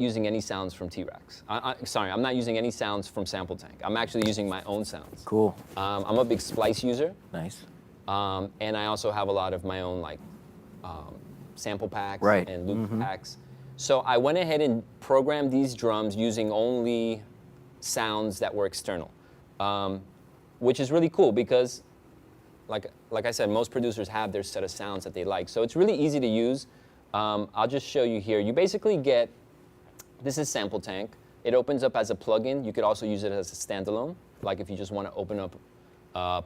using any sounds from T-Rex. Sorry, I'm not using any sounds from Sample Tank. I'm actually using my own sounds. Cool. I'm a big splice user. Nice. And I also have a lot of my own sample packs and loop packs. So I went ahead and programmed these drums using only sounds that were external, which is really cool because, like I said, most producers have their set of sounds that they like. So it's really easy to use. I'll just show you here. You basically get, this is Sample Tank. It opens up as a plugin. You could also use it as a standalone, like if you just want to open up a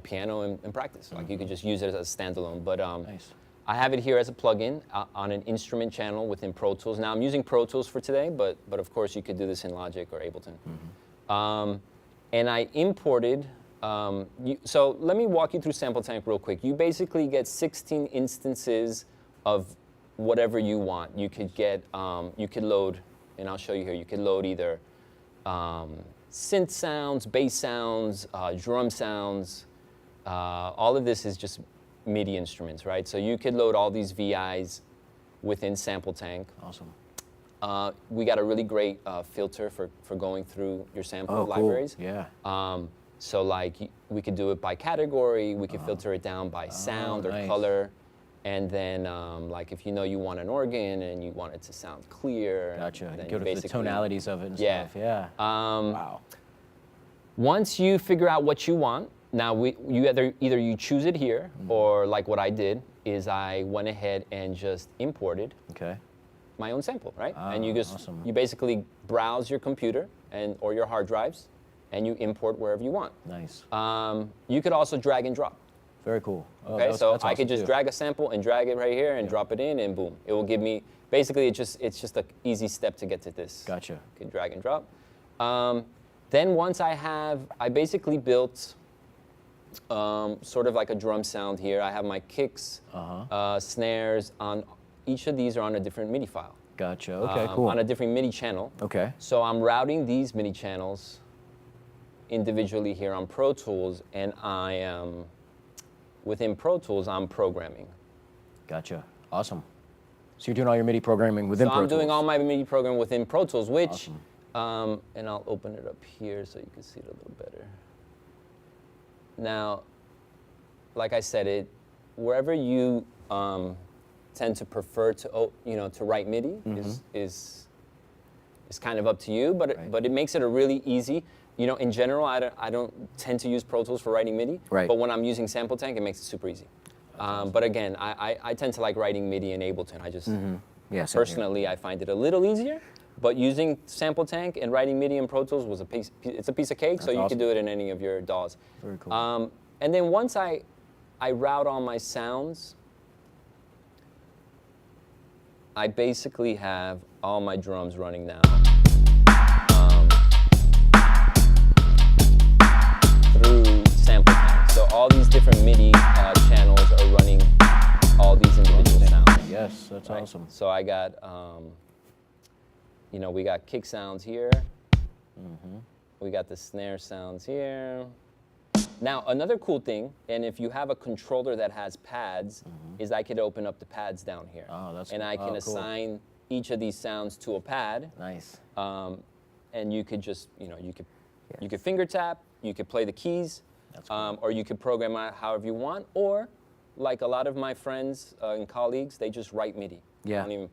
piano and practice. Like you could just use it as a standalone. But nice. I have it here as a plugin on an instrument channel within Pro Tools. Now I'm using Pro Tools for today, but of course you could do this in Logic or Ableton. And I imported, so let me walk you through Sample Tank real quick. You basically get 16 instances of whatever you want. You could get, you could load, and I'll show you here, you could load either synth sounds, bass sounds, drum sounds. All of this is just MIDI instruments, right? So you could load all these VIs within Sample Tank. Awesome. We got a really great filter for going through your sample libraries. Cool. Yeah. So like we could do it by category, we could filter it down by sound or color. And then like if you know you want an organ and you want it to sound clear. Gotcha. Then go to the tonalities of it and stuff. Yeah. Wow. Once you figure out what you want, now either you choose it here or like what I did is I went ahead and just imported my own sample, right? And you just you basically browse your computer or your hard drives and you import wherever you want. Nice. You could also drag and drop. Very cool. Okay, so I could just drag a sample and drag it right here and drop it in and boom. It will give me, basically it's just an easy step to get to this. Gotcha. You can drag and drop. Then once I basically built sort of like a drum sound here. I have my kicks, snares on, each of these are on a different MIDI file. Gotcha, okay, cool. On a different MIDI channel. Okay. So I'm routing these MIDI channels individually here on Pro Tools, and I am, within Pro Tools, I'm programming. Gotcha, awesome. So you're doing all your MIDI programming within Pro Tools? So I'm doing all my MIDI programming within Pro Tools, which, and I'll open it up here so you can see it a little better. Now, like I said, wherever you tend to prefer to, to write MIDI is kind of up to you, but it makes it a really easy. In general, I don't tend to use Pro Tools for writing MIDI, but when I'm using Sample Tank, it makes it super easy. But again, I tend to like writing MIDI in Ableton. I just, personally, I find it a little easier. But using Sample Tank and writing MIDI in Pro Tools was it's a piece of cake, so you can do it in any of your DAWs. Very cool. And then once I route all my sounds, I basically have all my drums running now through Sample Tank. So all these different MIDI channels are running all these individual sounds. Yes, that's awesome. So I got, we got kick sounds here. We got the snare sounds here. Now, another cool thing, and if you have a controller that has pads, is I could open up the pads down here. Oh, that's and I can assign each of these sounds to a pad. Nice. And you could just, you could finger tap, you could play the keys, that's cool. or you could program it however you want, or like a lot of my friends and colleagues, they just write MIDI. Yeah. They don't even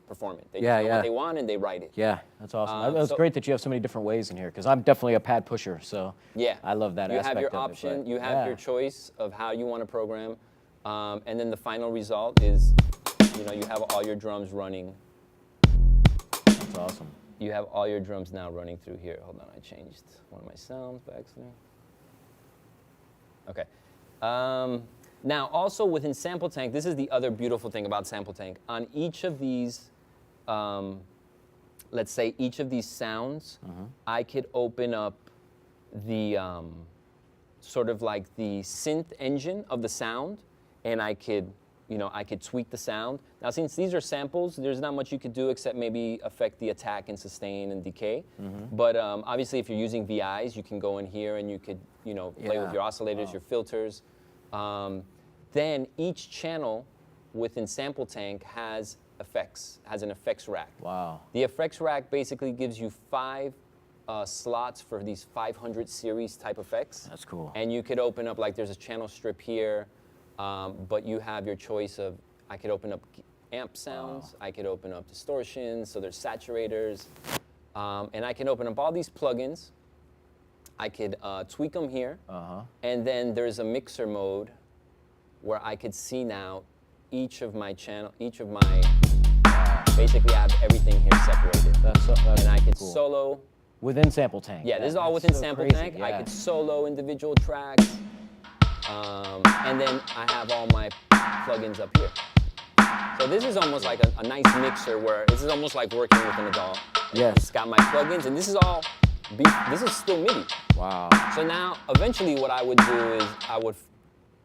perform it. They just know what they want and they write it. Yeah, that's awesome. That's great that you have so many different ways in here, because I'm definitely a pad pusher, so I love that aspect of it. You have your option, you have your choice of how you want to program, and then the final result is, you have all your drums running. That's awesome. You have all your drums now running through here. Hold on, I changed one of my sounds by accident. Okay. Now, also within Sample Tank, this is the other beautiful thing about Sample Tank. On each of these, let's say each of these sounds, I could open up the sort of like the synth engine of the sound, and I could, I could tweak the sound. Now, since these are samples, there's not much you could do except maybe affect the attack and sustain and decay. But obviously, if you're using VIs, you can go in here and you could, play with your oscillators, your filters. Then each channel within Sample Tank has effects, has an effects rack. Wow. The effects rack basically gives you 5 slots for these 500 series type effects. That's cool. And you could open up, like there's a channel strip here, but you have your choice of, I could open up amp sounds, I could open up distortions, so there's saturators, and I can open up all these plugins. I could tweak them here, and then there's a mixer mode where I could see now each of my, basically I have everything here separated. And I could cool. solo. Within Sample Tank. Yeah, this is all within Sample Tank. Yeah. I could solo individual tracks, and then I have all my plugins up here. So this is almost like a nice mixer where this is almost like working with an adult. Yes. It's got my plugins, and this is all, this is still MIDI. Wow. So now, eventually what I would do is I would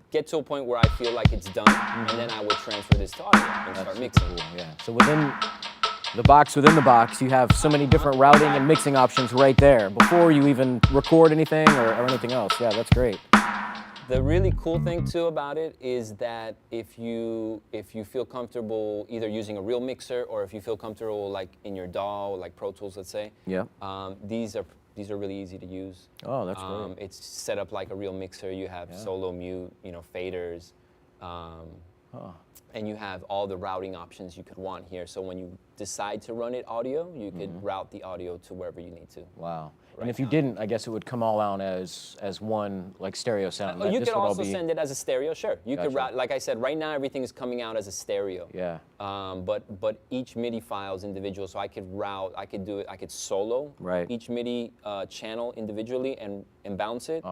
get to a point where I feel like it's done, and then I would transfer this to audio and start mixing. Cool. Yeah. So within the box, you have so many different routing and mixing options right there before you even record anything or anything else. Yeah, that's great. The really cool thing too about it is that if you feel comfortable either using a real mixer or if you feel comfortable like in your DAW, like Pro Tools, let's say, yeah, these are really easy to use. Oh, that's great. It's set up like a real mixer. You have solo, mute, faders, and you have all the routing options you could want here. So when you decide to run it audio, you could route the audio to wherever you need to. Wow. And if you didn't, I guess it would come all out as one like stereo sound. You could also send it as a stereo, sure. You could route, like I said, right now everything is coming out as a stereo. Yeah. But each MIDI file is individual, so I could route, I could solo each MIDI channel individually and bounce it.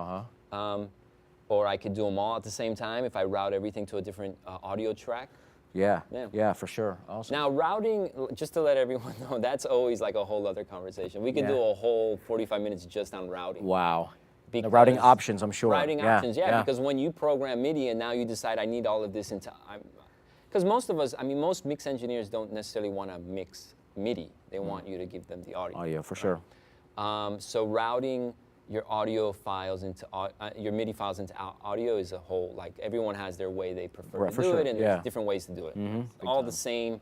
Or I could do them all at the same time if I route everything to a different audio track. Yeah, for sure. Awesome. Now routing, just to let everyone know, that's always like a whole other conversation. We could do a whole 45 minutes just on routing. Wow. The routing options, I'm sure. Routing options, because when you program MIDI and now you decide I need all of this into, because most of us, most mix engineers don't necessarily want to mix MIDI. They want you to give them the audio. Audio, for sure. So routing your audio files into your MIDI files into audio is a whole, like everyone has their way they prefer to do it, and there's different ways to do it. It's all the same.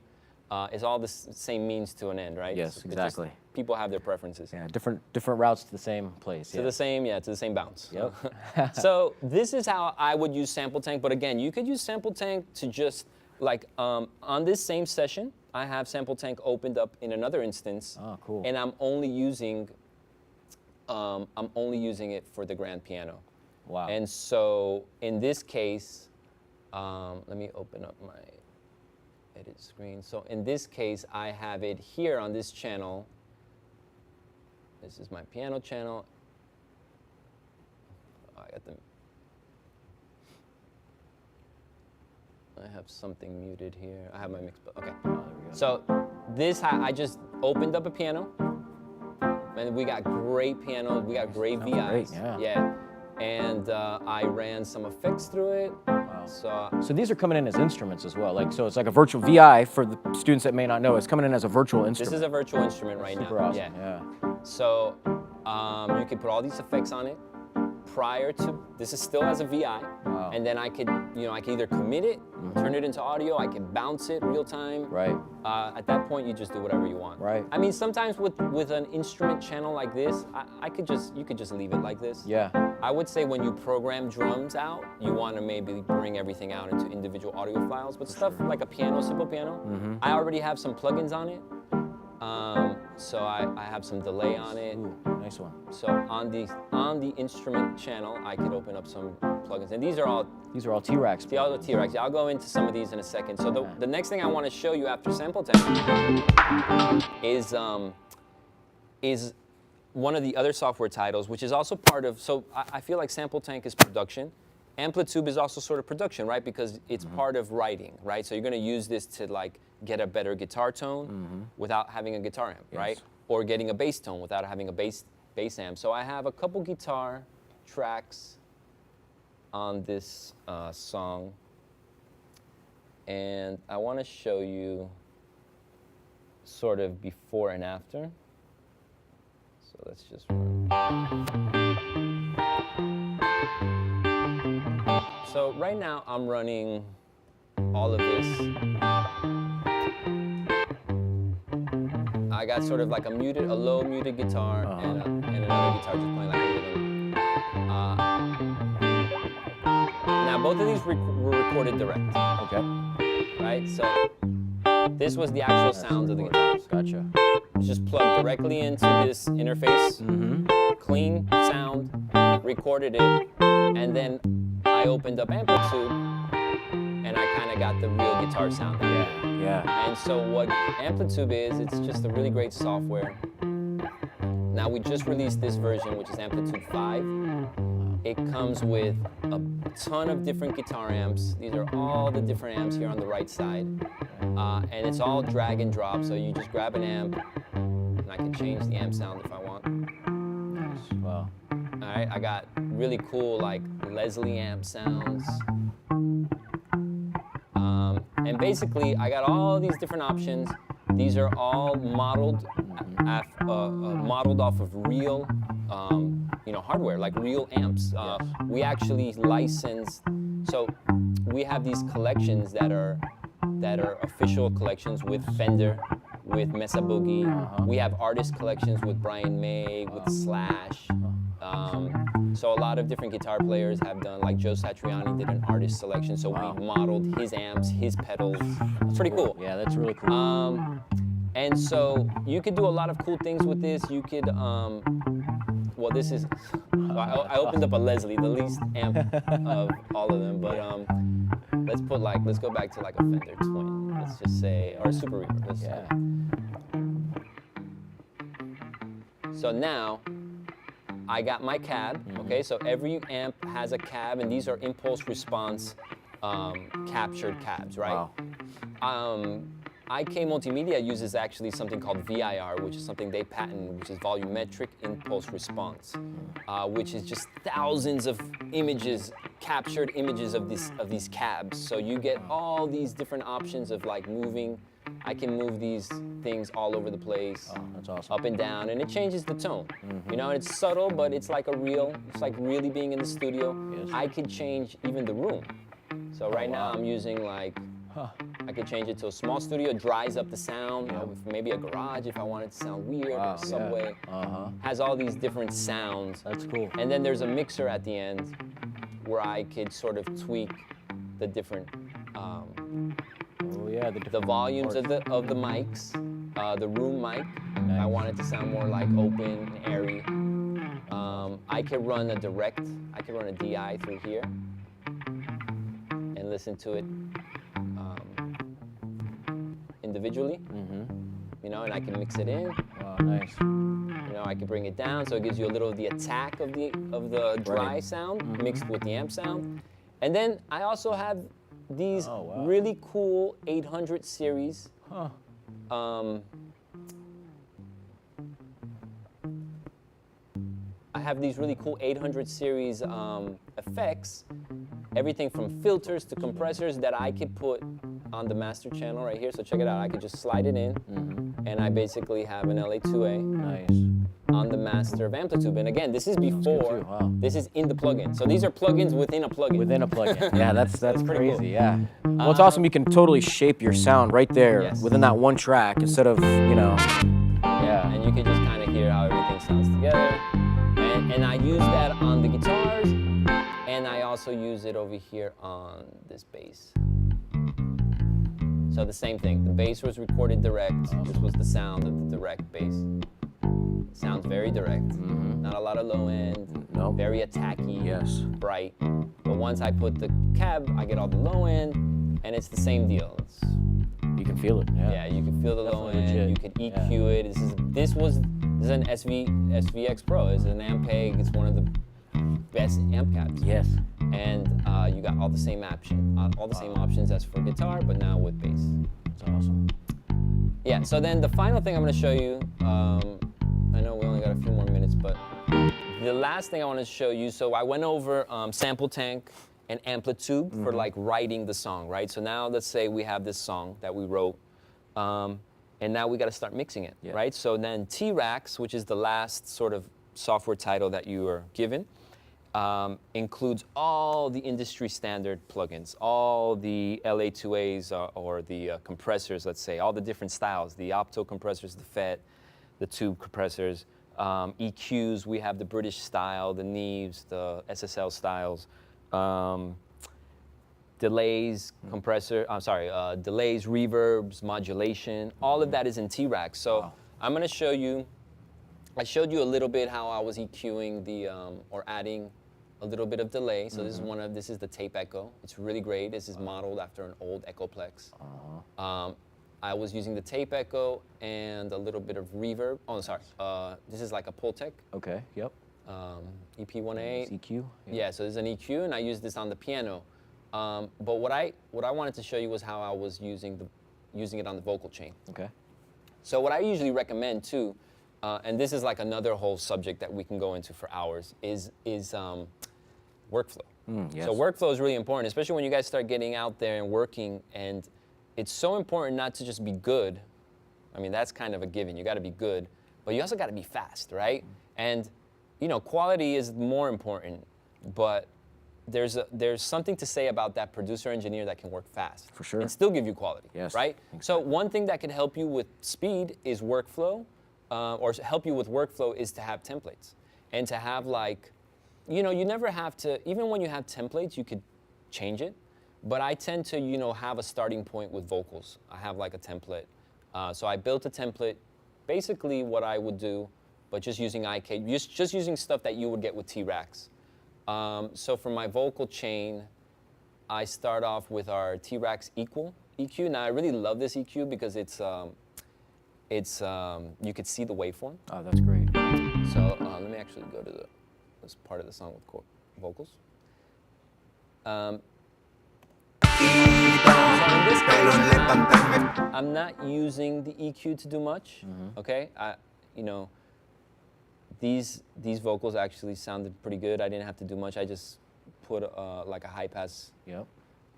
It's all the same means to an end, right? Yes, exactly. People have their preferences. Yeah, different routes to the same place. To the same bounce. Yep. So this is how I would use Sample Tank, but again, you could use Sample Tank to just like on this same session, I have Sample Tank opened up in another instance. Oh, cool. And I'm only using it for the grand piano. Wow. And so in this case, let me open up my edit screen. So in this case, I have it here on this channel. This is my piano channel. I have something muted here. I have my mix, okay. Oh, there we go. So this, I just opened up a piano. And we got great pianos, we got great VIs. Great, yeah. And I ran some effects through it. Wow. So these are coming in as instruments as well. Like, so it's like a virtual VI for the students that may not know. It's coming in as a virtual instrument. This is a virtual instrument right Super now. Awesome. Yeah. So you can put all these effects on it. Prior to, this is still as a VI, and then I could either commit it, turn it into audio, I could bounce it real time. Right. At that point, you just do whatever you want. Right. Sometimes with an instrument channel like this, you could just leave it like this. Yeah. I would say when you program drums out, you want to maybe bring everything out into individual audio files, but stuff like a piano, simple piano, I already have some plugins on it. So I have some delay on it. Ooh, nice one. So on the instrument channel, I could open up some plugins, and these are all T-Racks. The other T-Racks. I'll go into some of these in a second. So the next thing I want to show you after Sample Tank is one of the other software titles, which is also part of. So I feel like Sample Tank is production. Amplitude is also sort of production, right? Because it's part of writing, right? So you're going to use this to like get a better guitar tone without having a guitar amp, right? Or getting a bass tone without having a bass amp. So I have a couple guitar tracks on this song, and I want to show you sort of before and after. So let's just run. So right now I'm running all of this I got sort of like a low muted guitar and another guitar just playing like a rhythm. Now both of these were recorded direct. Okay. Right? So this was the actual sounds of the guitars. Gotcha. It's just plugged directly into this interface, clean sound, recorded it, and then I opened up Amplitude, and I kind of got the real guitar sound. Yeah. And so what Amplitude is, it's just a really great software. Now we just released this version, which is Amplitude 5. It comes with a ton of different guitar amps. These are all the different amps here on the right side. And it's all drag and drop, so you just grab an amp, and I can change the amp sound if I want. Nice. Wow. All right, I got really cool like Leslie amp sounds. And basically, I got all these different options. These are all modeled off of real, hardware, like real amps. We actually licensed, so we have these collections that are official collections with Fender, with Mesa Boogie. We have artist collections with Brian May, with Slash. So a lot of different guitar players have done, like Joe Satriani did an artist selection, so we modeled his amps, his pedals. It's pretty cool. Yeah, that's really cool. And so you could do a lot of cool things with this. You could, this is, I opened up a Leslie, the least amp of all of them, but let's go back to like a Fender Twin, let's just say, or a Super Reverb. So now, I got my cab, okay? So every amp has a cab, and these are impulse response captured cabs, right? Wow. IK Multimedia uses actually something called VIR, which is something they patent, which is volumetric impulse response, which is just thousands of images, captured images of these cabs. So you get all these different options of like moving. I can move these things all over the place, that's awesome. up and down, and it changes the tone. You know, it's subtle, but it's like it's like really being in the studio. Yes. I could change even the room. So right now I'm using like, I could change it to a small studio, dries up the sound, maybe a garage if I want it to sound weird, or a subway. Has all these different sounds. That's cool. And then there's a mixer at the end where I could sort of tweak the different, the volumes of the mics, the room mic. I want it to sound more like open and airy. I could run a DI through here and listen to it individually, and I can mix it in. Wow, nice. I can bring it down, so it gives you a little of the attack of the dry sound mixed with the amp sound. And then I also have these really cool 800 series. I have these really cool 800 series effects, everything from filters to compressors that I could put on the master channel right here. So check it out, I could just slide it in, and I basically have an LA2A on the master of Amplitude. And again, this is before, this is in the plugin. So these are plugins within a plugin. Within a plugin. Yeah, that's pretty crazy, cool. yeah. Well, it's awesome you can totally shape your sound right there within that one track instead of, Yeah, and you can just kind of hear how everything sounds together. And I use that on the guitars, and I also use it over here on this bass. So the same thing, the bass was recorded direct. This was the sound of the direct bass. Sounds very direct, not a lot of low end, very attacky, bright. But once I put the cab, I get all the low end, and it's the same deal. You can feel it, Yeah, you can feel the low end, legit. you can EQ it. This is an SVX Pro, it's an Ampeg, it's one of the best amp cabs. Yes. And you got all the same options as for guitar, but now with bass. That's awesome. Yeah, so then the final thing I'm gonna show you, I know we only got a few more minutes, but the last thing I want to show you, so I went over Sample Tank and Amplitude for like writing the song, right? So now let's say we have this song that we wrote, and now we got to start mixing it, right? So then T-Rax, which is the last sort of software title that you are given, includes all the industry standard plugins, all the LA2As or the compressors, let's say, all the different styles, the opto compressors, the FET, the tube compressors, EQs, we have the British style, the Neves, the SSL styles, delays, delays, reverbs, modulation, all of that is in T-Rax. So I'm gonna show you, I showed you a little bit how I was EQing the, or adding a little bit of delay. So this is the tape echo. It's really great. This is modeled after an old Echoplex. I was using the tape echo and a little bit of reverb. Oh, sorry. This is like a Pultec. Okay. Yep. EP1A. EQ. Yeah. So this is an EQ, and I used this on the piano. But what I wanted to show you was how I was using it on the vocal chain. Okay. So what I usually recommend too, and this is like another whole subject that we can go into for hours, is workflow. Yes. So workflow is really important, especially when you guys start getting out there and working, and it's so important not to just be good. I mean, that's kind of a given. You got to be good, but you also got to be fast, right? And you know, quality is more important, but there's something to say about that producer engineer that can work fast. For sure. And still give you quality, yes, right? So one thing that can help you with speed is workflow, or help you with workflow is to have templates. And to have like, you know, you never have to, even when you have templates, you could change it. But I tend to, you know, have a starting point with vocals. I have like a template. So I built a template, basically what I would do, but just using IK, just using stuff that you would get with T-Rax. So for my vocal chain, I start off with our T-Rax equal EQ. Now I really love this EQ because it's you could see the waveform. Oh, that's great. So let me actually go to this part of the song with vocals. So in this case, I'm not using the EQ to do much. Okay, you know. These vocals actually sounded pretty good. I didn't have to do much. I just put like a high pass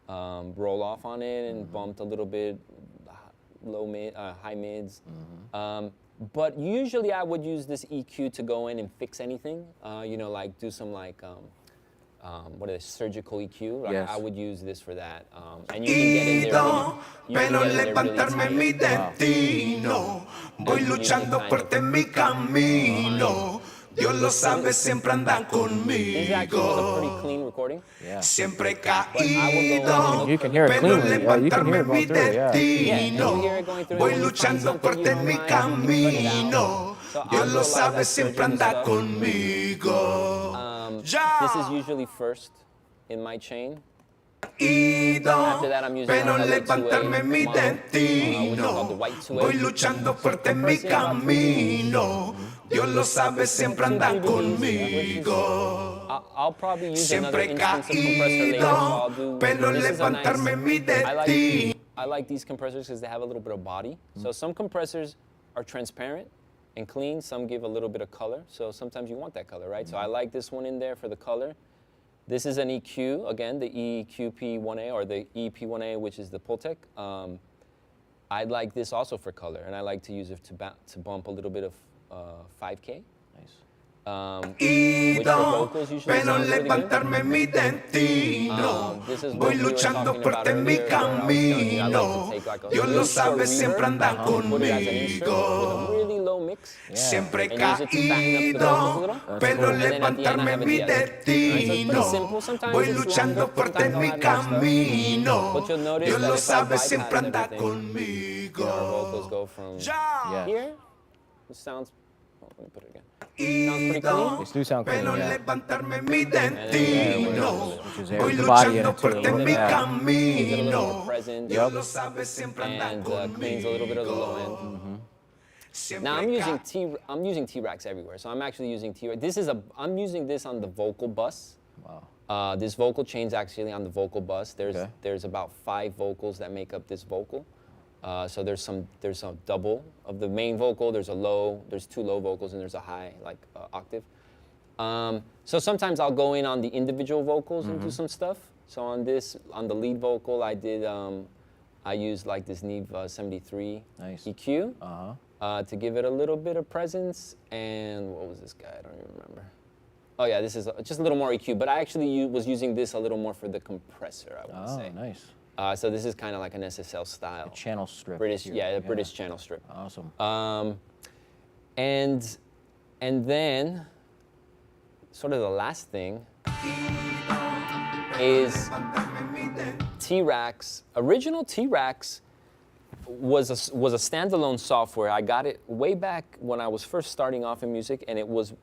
roll off on it and bumped a little bit, high mids. But usually I would use this EQ to go in and fix anything. You know, like do some like what is it, surgical EQ. Right? Yes. I would use this for that. And you can get in there really tight. Voy luchando fuerte en mi camino. Dios lo sabe, siempre anda This actually was a pretty conmigo. clean recording. Yeah. Siempre he caído, You can hear it pero cleanly. Yeah, you can hear levantarme it mi going through. Yeah. destino. you hear it going through. Voy When you find luchando something fuerte you en mi don't like, you can put it out. camino. So Dios I'll lo go a lot of sabe, that siempre surgery anda stuff. conmigo. This is usually first in my chain. Ido, After that, I'm using pero our levantarme mi LA2A model, which is destino. called the white 2A. Voy luchando fuerte en mi camino. Dios lo sabe, siempre anda conmigo. I'll probably use another Siempre he instance of compressor later, so I'll caído, do. pero This is a levantarme mi nice. destino. I like these compressors because they have a little bit of body. So some compressors are transparent and clean. Some give a little bit of color. So sometimes you want that color, right? So I like this one in there for the color. This is an EQ, again, the EQP1A or the EP1A, which is the Pultec. I like this also for color, and I like to use it to bump a little bit of 5K. Nice. Which for vocals usually Pero sounds really good. levantarme mi destino. This is Voy what we were luchando talking fuerte about en mi earlier, where I was telling you I like camino. to take like a Dios lo really short sabe, siempre reverb, anda put it as an insert with conmigo. a really low mix. Siempre he And use it to fatten up the vocals a caído, little. pero And then at the end I levantarme have a mi DS. Alright, so it's pretty destino. simple. Sometimes Voy it's luchando longer, fuerte en sometimes mi I'll add more stuff. camino. But you'll notice Dios that lo if I sabe, bypass siempre anda everything, conmigo. our vocals go from Yeah. here. It sounds. Oh, let me put it again. Sounds pretty clean. These do sound clean, Pero yeah. levantarme mi Which destino. is Voy the body in luchando it too. fuerte en mi Yeah. Gives it a little more camino. presence. Dios lo sabe, siempre anda And cleans a little bit of the low end. conmigo. Now I'm Siempre using using T-Rax everywhere, so I'm actually using T-Rax. I'm using this on the vocal bus. Wow. This vocal chain's actually on the vocal bus. Okay. There's about 5 vocals that make up this vocal. So there's a double of the main vocal. There's 2 low vocals, and there's a high like octave. So sometimes I'll go in on the individual vocals and do some stuff. So on the lead vocal, I used like this Neve 73 Nice. EQ Uh-huh. to give it a little bit of presence. And what was this guy? I don't even remember. Oh yeah, this is just a little more EQ, but I actually was using this a little more for the compressor, I want to say. Oh, nice. So this is kind of like an SSL style. Channel strip. British, here. yeah, the British channel strip. Awesome. And then, sort of the last thing is T-Rax. Original T-Rax was a standalone software. I got it way back when I was first starting off in music, and it was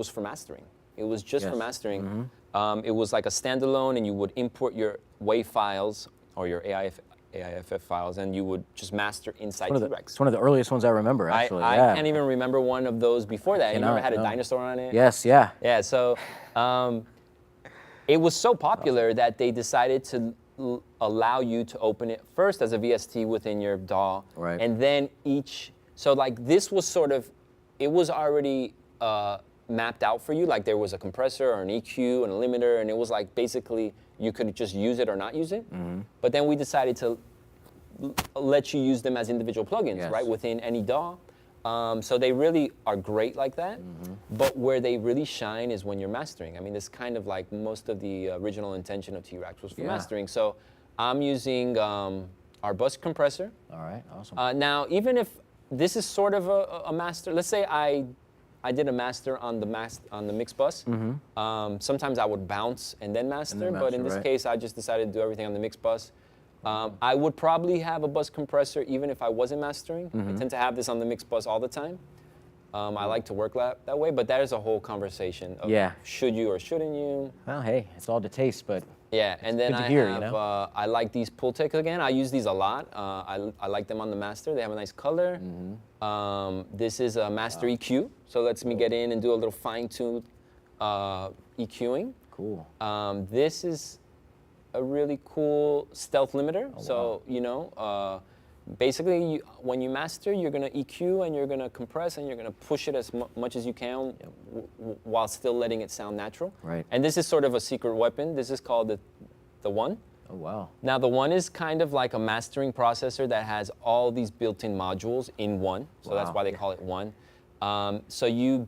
for mastering. It was just for mastering. It was like a standalone, and you would import your WAV files or your AIFF files, and you would just master inside T-Rax. It's one of the earliest ones I remember, actually. I can't even remember one of those before that. You never had a dinosaur on it? Yes, yeah. Yeah, so it was so popular that they decided to allow you to open it first as a VST within your DAW. Right. And then so like this was sort of, it was already mapped out for you. Like there was a compressor or an EQ and a limiter, and it was like basically you could just use it or not use it. But then we decided to let you use them as individual plugins, right, within any DAW. So they really are great like that, but where they really shine is when you're mastering. I mean, it's kind of like most of the original intention of T-Rax was for mastering. So I'm using our bus compressor. All right, awesome. Now, even if this is sort of a master, let's say I did a master on the mix bus. Sometimes I would bounce and then master, but in this case, I just decided to do everything on the mix bus. I would probably have a bus compressor even if I wasn't mastering. I tend to have this on the mix bus all the time. I like to work that way, but that is a whole conversation of should you or shouldn't you. Well, hey, it's all to taste, but yeah, and then good to I hear, have, you know? I like these Pultecs again. I use these a lot. I like them on the master. They have a nice color. This is a master EQ, so it lets me get in and do a little fine-tuned EQing. Cool. This is a really cool stealth limiter. So, you know, basically when you master, you're gonna EQ and you're gonna compress and you're gonna push it as much as you can while still letting it sound natural. Right. And this is sort of a secret weapon. This is called the One. Oh, wow. Now the One is kind of like a mastering processor that has all these built-in modules in one. So that's why they call it One. So you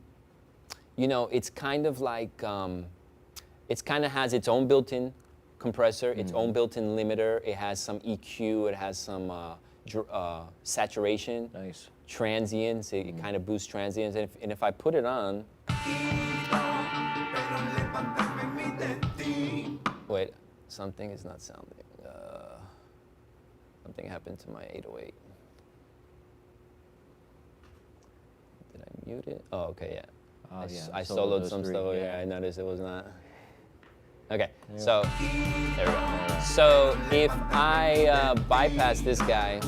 know, it's kind of like, it kind of has its own built-in compressor, its own built-in limiter. It has some EQ. It has some saturation. Nice. Transients. It kind of boosts transients. And if I put it on, wait, something is not sounding. Something happened to my 808. Did I mute it? Oh, okay, yeah. I soloed some stuff. Yeah, I noticed it was not. Okay, so there we go. So if I bypass this guy,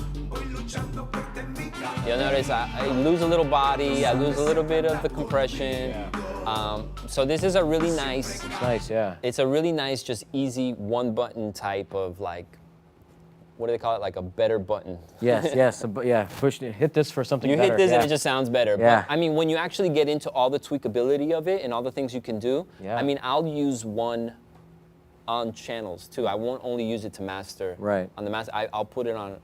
you'll notice I lose a little body, I lose a little bit of the compression. So this is a really nice. It's nice, yeah. It's a really nice, just easy one-button type of like, what do they call it? Like a better button. Yes, yes, yeah. Hit this for something you better. hit this and it just sounds better. Yeah. But I mean, when you actually get into all the tweakability of it and all the things you can do, I mean, I'll use one on channels too. I won't only use it to master. Right. On the master, I'll put it on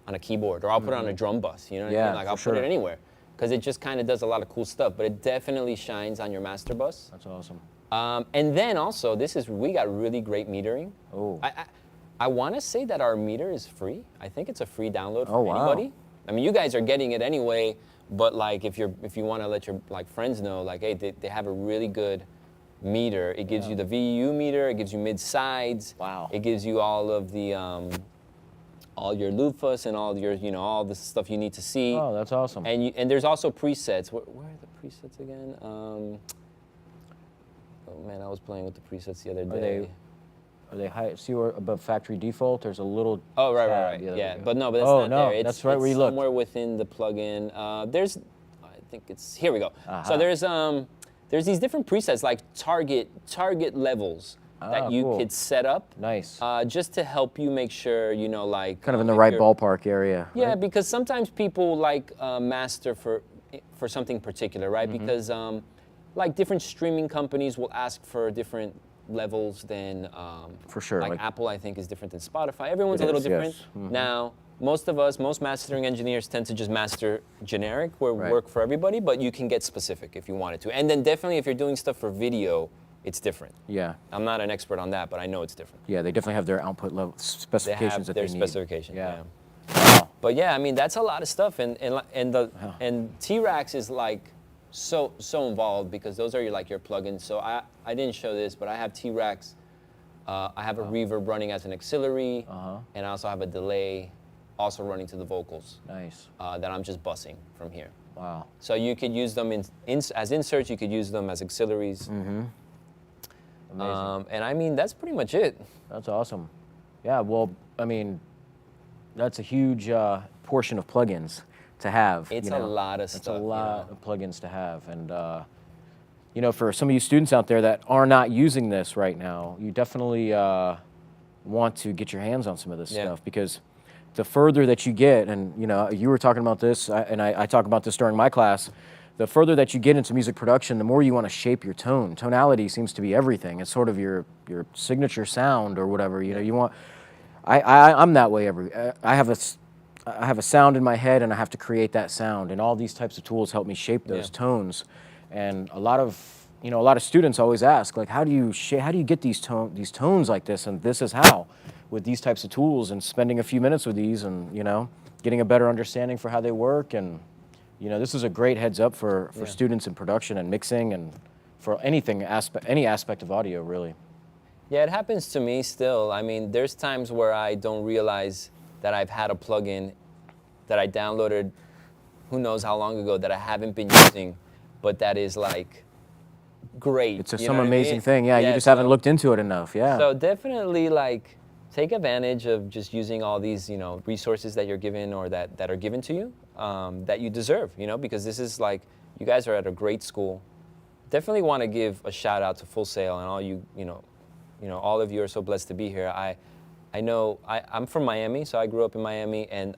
a keyboard, or I'll put it on a drum bus. You know what I mean? Like I'll put it anywhere, because it just kind of does a lot of cool stuff. But it definitely shines on your master bus. That's awesome. And then also, we got really great metering. Oh. I want to say that our meter is free. I think it's a free download for anybody. I mean, you guys are getting it anyway. But like, if you want to let your like friends know, like, hey, they have a really good meter. It gives you the VU meter. It gives you mid sides. Wow. It gives you all of the all your loofahs and all your all the stuff you need to see. Oh, that's awesome. And there's also presets. Where are the presets again? Oh man, I was playing with the presets the other day. Are they high? See where above factory default? There's a little. Oh right. Yeah, but no, but that's not there. That's right where you look. Somewhere within the plugin. I think it's here. We go. So there's these different presets like target levels that you could set up. Nice. Just to help you make sure like kind of in the right ballpark area. Yeah, right? because sometimes people like master for something particular, right? Because like different streaming companies will ask for different levels than for sure. Like Apple, I think, is different than Spotify. Everyone's a little different. Yes. Now, most of us, most mastering engineers tend to just master generic or Right. work for everybody, but you can get specific if you wanted to. And then definitely if you're doing stuff for video, it's different. Yeah. I'm not an expert on that, but I know it's different. Yeah, they definitely have their output level They specifications have that their they need. specifications. Yeah. Yeah. Wow. But yeah, I mean that's a lot of stuff, and T-Rax is like so involved because those are your plugins. So I didn't show this, but I have T-Rax. I have a reverb running as an auxiliary, and I also have a delay also running to the vocals. Nice. That I'm just bussing from here. Wow. So you could use them as inserts. You could use them as auxiliaries. Amazing. And I mean that's pretty much it. That's awesome. Yeah, well, I mean, that's a huge portion of plugins to have. It's a lot of stuff. It's a lot of plugins to have. And, you know, for some of you students out there that are not using this right now, you definitely want to get your hands on some of this stuff because the further that you get, and, you know, you were talking about this, and I talk about this during my class, the further that you get into music production, the more you want to shape your tone. Tonality seems to be everything. It's sort of your signature sound or whatever. You know, you want. I'm that way. I have a sound in my head, and I have to create that sound. And all these types of tools help me shape those tones. And a lot of students always ask, like, how do you get these tones like this? And this is how, with these types of tools, and spending a few minutes with these, and you know, getting a better understanding for how they work. And you know, this is a great heads up for students in production and mixing, and for any aspect of audio, really. Yeah, it happens to me still. I mean, there's times where I don't realize that I've had a plugin that I downloaded who knows how long ago that I haven't been using, but that is like great. It's some amazing thing. Yeah, you just haven't looked into it enough. Yeah. So definitely like take advantage of just using all these, you know, resources that you're given or that are given to you that you deserve, you know, because this is like, you guys are at a great school. Definitely want to give a shout out to Full Sail and all you know, all of you are so blessed to be here. I know I'm from Miami, so I grew up in Miami, and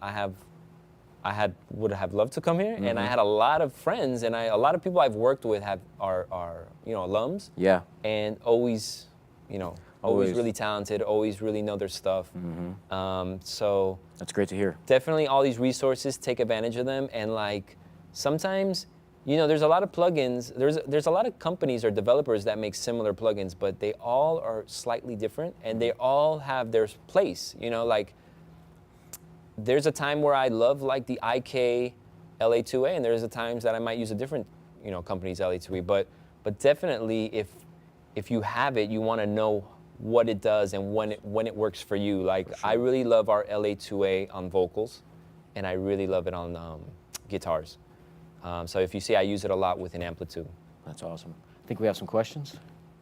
would have loved to come here, and I had a lot of friends, and a lot of people I've worked with are you know, alums. Yeah. And always, you know, always really talented, always really know their stuff. So that's great to hear. definitely all these resources, take advantage of them, and like sometimes, you know, there's a lot of plugins, there's a lot of companies or developers that make similar plugins, but they all are slightly different, and they all have their place, you know, like there's a time where I love like the IK LA2A, and there's a times that I might use a different, you know, company's LA2A, but definitely if you have it, you want to know what it does and when it works for you. Like I really love our LA2A on vocals, and I really love it on guitars. So if you see, I use it a lot with an amplitude. That's awesome. I think we have some questions.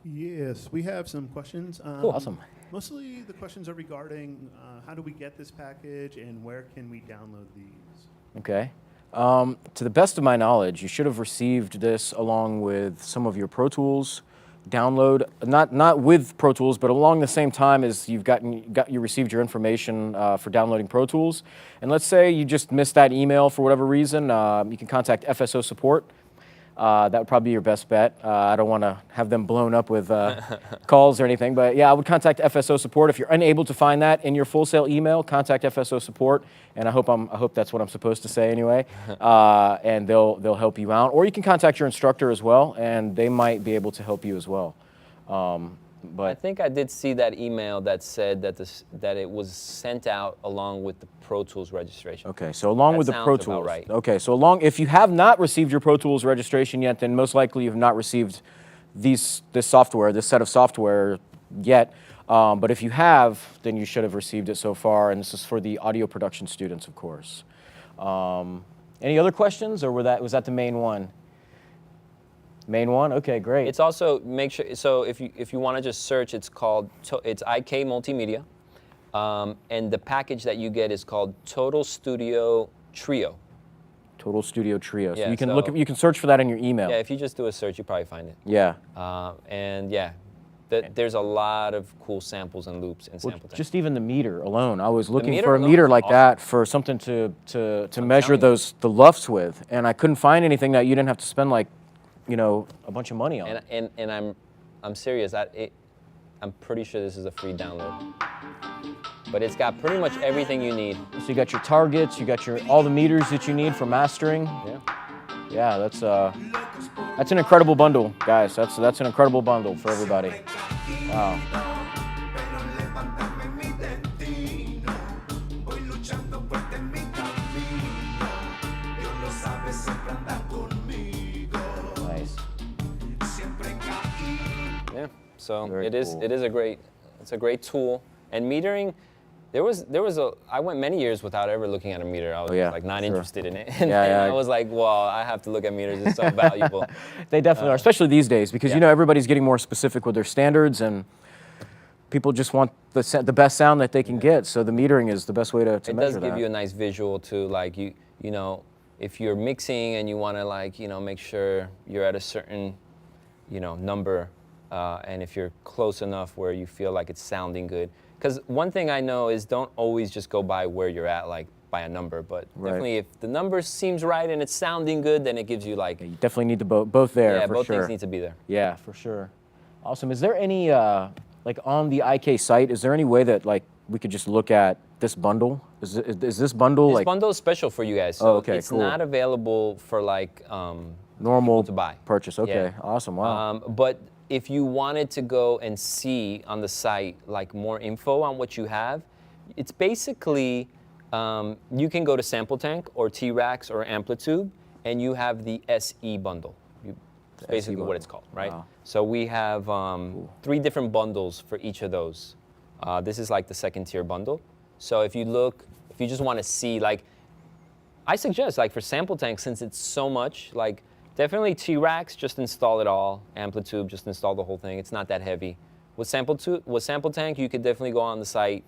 Yes, we have some questions. Cool. Awesome. Mostly the questions are regarding how do we get this package and where can we download these? Okay. To the best of my knowledge, you should have received this along with some of your Pro Tools download, not with Pro Tools, but along the same time as you received your information for downloading Pro Tools. And let's say you just missed that email for whatever reason, you can contact FSO support. That would probably be your best bet. I don't want to have them blown up with calls or anything, but yeah, I would contact FSO support. If you're unable to find that in your Full Sail email, contact FSO support, and I hope that's what I'm supposed to say anyway, and they'll help you out. Or you can contact your instructor as well, and they might be able to help you as well. But I think I did see that email that said that it was sent out along with the Pro Tools registration. okay, so along with the Pro sounds about Tools, right. okay, so if you have not received your Pro Tools registration yet, then most likely you have not received this set of software yet. But if you have, then you should have received it so far, and this is for the audio production students, of course. Any other questions, or was that the main one? Main one? Okay, great. It's also, make sure, so if you want to just search, it's IK Multimedia, and the package that you get is called Total Studio Trio. Total Studio Trio. So Yeah, you can so- you can search for that in your email. Yeah, if you just do a search, you probably find it. Yeah. And yeah, there's a lot of cool samples and loops and Well, sample things. just even the meter alone. I was looking meter for a alone meter is like awesome. that for something to measure telling the LUFs with, and I couldn't find anything that you didn't have to spend like, you know, a bunch of money on. And I'm serious. I'm pretty sure this is a free download. but it's got pretty much everything you need. So you got your targets, you got all the meters that you need for mastering. Yeah. Yeah, that's an incredible bundle, guys. That's an incredible bundle for everybody. Wow. Nice. Yeah. So Very it is cool. it's a great tool. And metering, I went many years without ever looking at a meter. I was like not interested in it. And Yeah. I was like, well, I have to look at meters. It's so valuable. They definitely are, especially these days, because you know everybody's getting more specific with their standards, and people just want the best sound that they can get. So the metering is the best way to measure that. It does give you a nice visual too, like you know, if you're mixing and you want to like make sure you're at a certain number, and if you're close enough where you feel like it's sounding good. Because one thing I know is don't always just go by where you're at, like by a number, but definitely if the number seems right and it's sounding good, then it gives you like. You definitely need the both there. Yeah, for both sure. things need to be there. Yeah, for sure. Awesome. Is there any like on the IK site? Is there any way that like we could just look at this bundle? Is this bundle This like bundle is special for you guys. So okay, it's cool. not available for like normal to buy purchase? Okay, Yeah. awesome. Wow. But if you wanted to go and see on the site like more info on what you have, it's basically you can go to Sample Tank or T-Rax or Amplitude, and you have the SE bundle. It's basically what it's called, right? Wow. So we have 3 different bundles for each of those. This is like the second tier bundle. So if you just want to see, like, I suggest like for Sample Tank, since it's so much, like definitely T-Rax, just install it all. Amplitude, just install the whole thing. It's not that heavy. With Sample Tank, you could definitely go on the site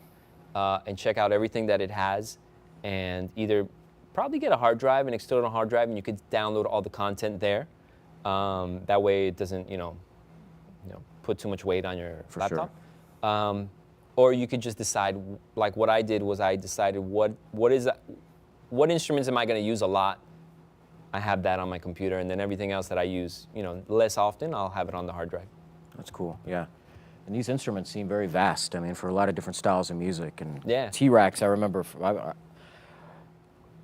and check out everything that it has, and either probably get a hard drive, an external hard drive, and you could download all the content there. That way it doesn't, put too much weight on your laptop. Sure. Or you could just decide, like what I did was I decided what instruments am I going to use a lot. I have that on my computer, and then everything else that I use, less often, I'll have it on the hard drive. That's cool. Yeah. And these instruments seem very vast. I mean, for a lot of different styles of music. And yeah. T-Rax, I remember.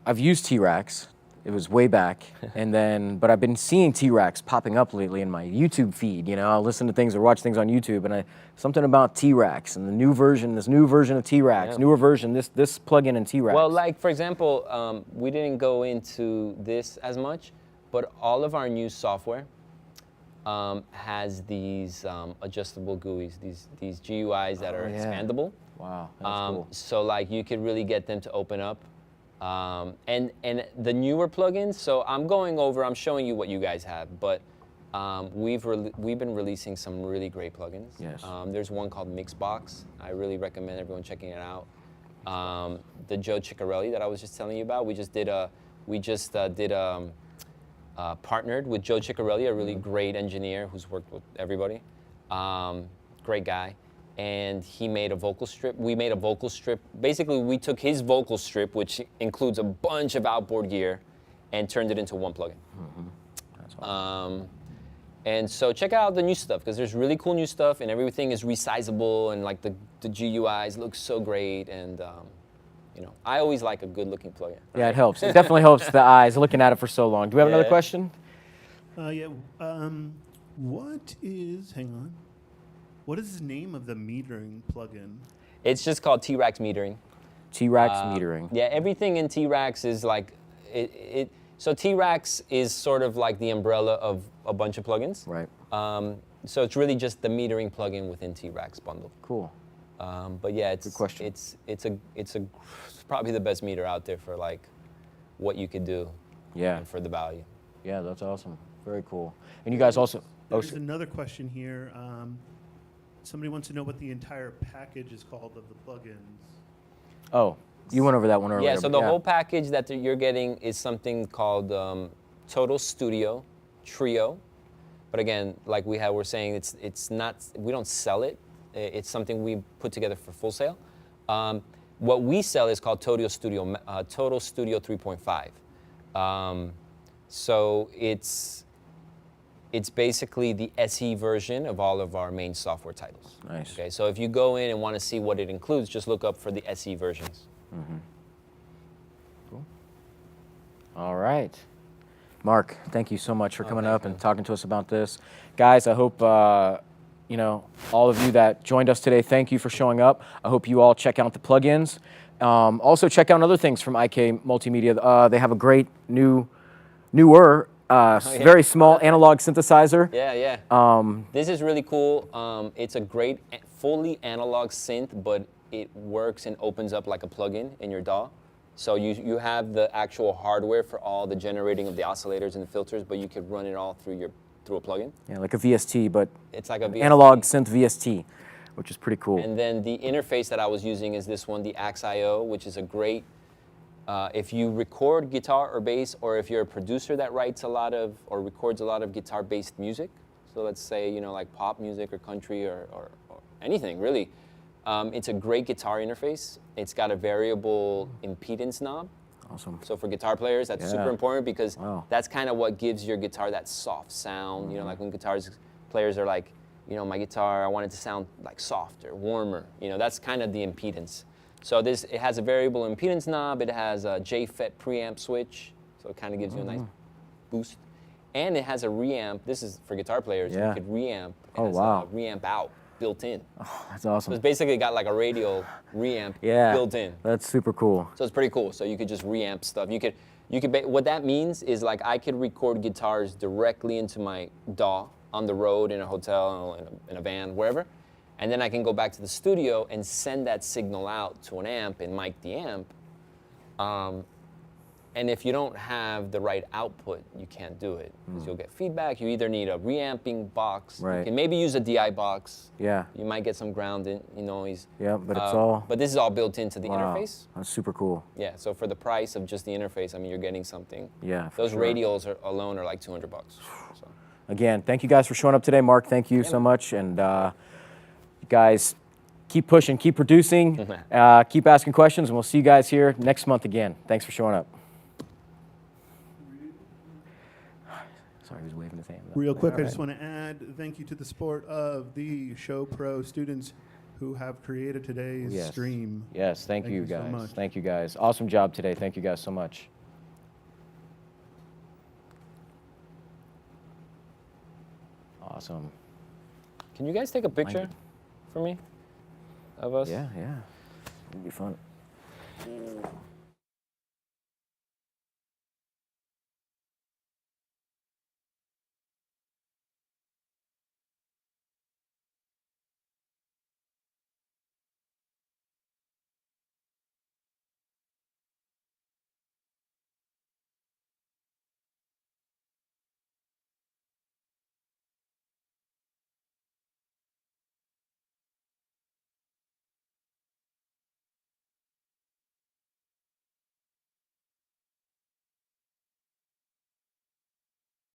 I've used T-Rax. It was way back, but I've been seeing T-Rax popping up lately in my YouTube feed. I'll listen to things or watch things on YouTube, and something about T-Rax and this new version of T-Rax, newer version, this plugin in T-Rax. Well, like for example, we didn't go into this as much, but all of our new software has these adjustable GUIs, these GUIs that are expandable. Wow, that's cool. So like you could really get them to open up. And the newer plugins, so I'm showing you what you guys have, but we've been releasing some really great plugins. Yes. There's one called Mixbox. I really recommend everyone checking it out. The Joe Ciccarelli that I was just telling you about, we just partnered with Joe Ciccarelli, a really great engineer who's worked with everybody. Great guy. And he made a vocal strip. We made a vocal strip. Basically, we took his vocal strip, which includes a bunch of outboard gear, and turned it into one plugin. Mm-hmm. That's awesome. And so check out the new stuff, because there's really cool new stuff, and everything is resizable, and like the GUIs look so great, and I always like a good-looking plugin. Yeah, it helps. It definitely helps the eyes looking at it for so long. Do we have another question? What is the name of the metering plugin? It's just called T-Rax Metering. T-Rax Metering. Yeah, everything in T-Rax is like, so T-Rax is sort of like the umbrella of a bunch of plugins. Right. So it's really just the metering plugin within T-Rax bundle. Cool. But yeah, Good question. It's probably the best meter out there for like what you could do. Yeah. And for the value. Yeah, that's awesome. Very cool. And you guys also. There's another question here. Somebody wants to know what the entire package is called of the plugins. Oh, you went over that one earlier. Yeah, so the whole package that you're getting is something called Total Studio Trio. But again, like we're saying, it's not, we don't sell it. It's something we put together for full sale. What we sell is called Total Studio 3.5. So it's basically the SE version of all of our main software titles. Nice. Okay, so if you go in and want to see what it includes, just look up for the SE versions. Cool. All right. Mark, thank you so much for coming up and talking to us about this. Guys, I hope, you know, all of you that joined us today, thank you for showing up. I hope you all check out the plugins. Also, check out other things from IK Multimedia. They have a great newer, very small analog synthesizer. Yeah, yeah. This is really cool. It's a great fully analog synth, but it works and opens up like a plugin in your DAW. So you have the actual hardware for all the generating of the oscillators and the filters, but you could run it all through a plugin. Yeah, like a VST, but it's like a VST. Analog synth VST, which is pretty cool. And then the interface that I was using is this one, the Axe.io, which is a great, if you record guitar or bass, or if you're a producer that writes a lot of, or records a lot of guitar-based music, so let's say, you know, like pop music or country or anything, really. It's a great guitar interface. It's got a variable impedance knob. Awesome. So for guitar players, that's super important because Wow. that's kind of what gives your guitar that soft sound. You know, like when players are like, you know, my guitar, I want it to sound like softer, warmer. You know, that's kind of the impedance. So it has a variable impedance knob. It has a JFET preamp switch, so it kind of gives you a nice boost. And it has a reamp. This is for guitar players. Yeah. You could reamp. It Oh, has wow. a reamp out built in. That's So awesome. it's basically got like a radial reamp Yeah, built in. that's super cool. So it's pretty cool. So you could just reamp stuff. What that means is like I could record guitars directly into my DAW on the road, in a hotel, in a van, wherever. And then I can go back to the studio and send that signal out to an amp and mic the amp. And if you don't have the right output, you can't do it because you'll get feedback. You either need a reamping box. Right. You can maybe use a DI box. Yeah. You might get some ground in, noise. Yeah, but it's all. But this is all built into the Wow, interface. that's super cool. Yeah, so for the price of just the interface, I mean, you're getting something. Yeah, for Those sure. radials alone are like $200. So. Again, thank you guys for showing up today. Mark, thank you so much. And you guys, keep pushing, keep producing, keep asking questions, and we'll see you guys here next month again. Thanks for showing up. Sorry, he was waving his hand. Real quick, All I just right. want to add thank you to the support of the Show Pro students who have created today's Yes. stream. Yes, thank Thank you you so guys. much. Thank you guys. Awesome job today. Thank you guys so much. Awesome. Can you guys take a picture for me of us? Yeah, yeah. It'll be fun.